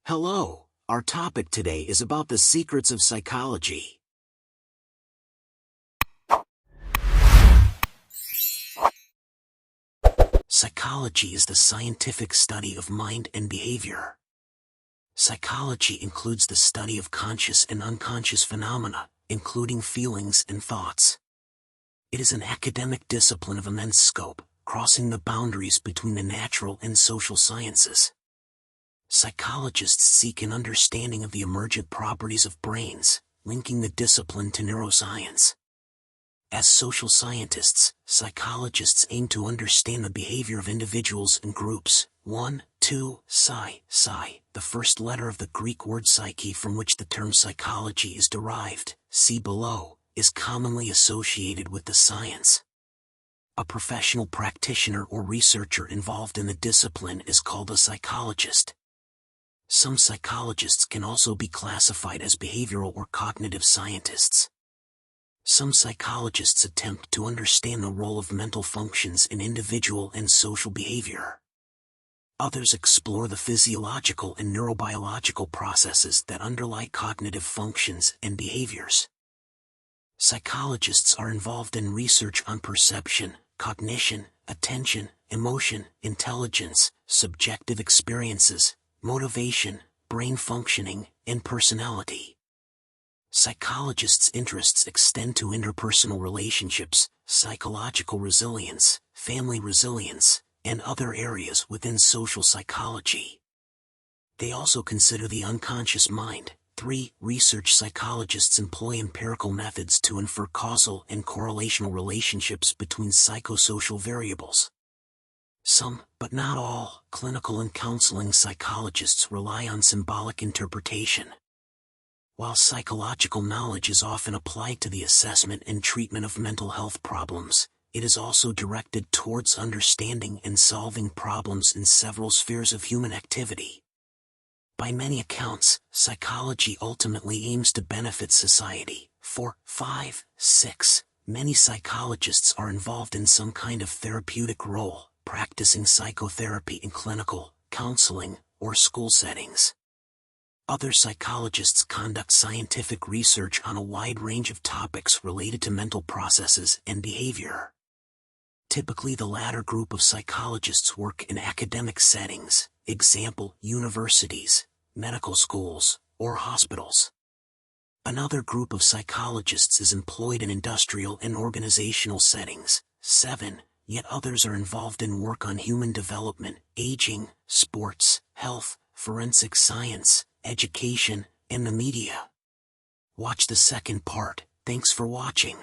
Hello, our topic today is about the secrets of psychology. Psychology is the scientific study of mind and behavior. Psychology includes the study of conscious and unconscious phenomena, including feelings and thoughts. It is an academic discipline of immense scope, crossing the boundaries between the natural and social sciences. Psychologists seek an understanding of the emergent properties of brains, linking the discipline to neuroscience. As social scientists, psychologists aim to understand the behavior of individuals and groups. 1, 2, Psi, the first letter of the Greek word psyche from which the term psychology is derived, see below, is commonly associated with the science. A professional practitioner or researcher involved in the discipline is called a psychologist. Some psychologists can also be classified as behavioral or cognitive scientists. Some psychologists attempt to understand the role of mental functions in individual and social behavior. Others explore the physiological and neurobiological processes that underlie cognitive functions and behaviors. Psychologists are involved in research on perception, cognition, attention, emotion, intelligence, subjective experiences, motivation, brain functioning, and personality. Psychologists' interests extend to interpersonal relationships, psychological resilience, family resilience, and other areas within social psychology. They also consider the unconscious mind. 3. Research psychologists employ empirical methods to infer causal and correlational relationships between psychosocial variables. Some, but not all, clinical and counseling psychologists rely on symbolic interpretation. While psychological knowledge is often applied to the assessment and treatment of mental health problems, it is also directed towards understanding and solving problems in several spheres of human activity. By many accounts, psychology ultimately aims to benefit society. 4, 5, 6. Many psychologists are involved in some kind of therapeutic role, practicing psychotherapy in clinical, counseling, or school settings. Other psychologists conduct scientific research on a wide range of topics related to mental processes and behavior. Typically, the latter group of psychologists work in academic settings, example, universities, medical schools, or hospitals. Another group of psychologists is employed in industrial and organizational settings. 7. Yet others are involved in work on human development, aging, sports, health, forensic science, education, and the media. Watch the second part. Thanks for watching.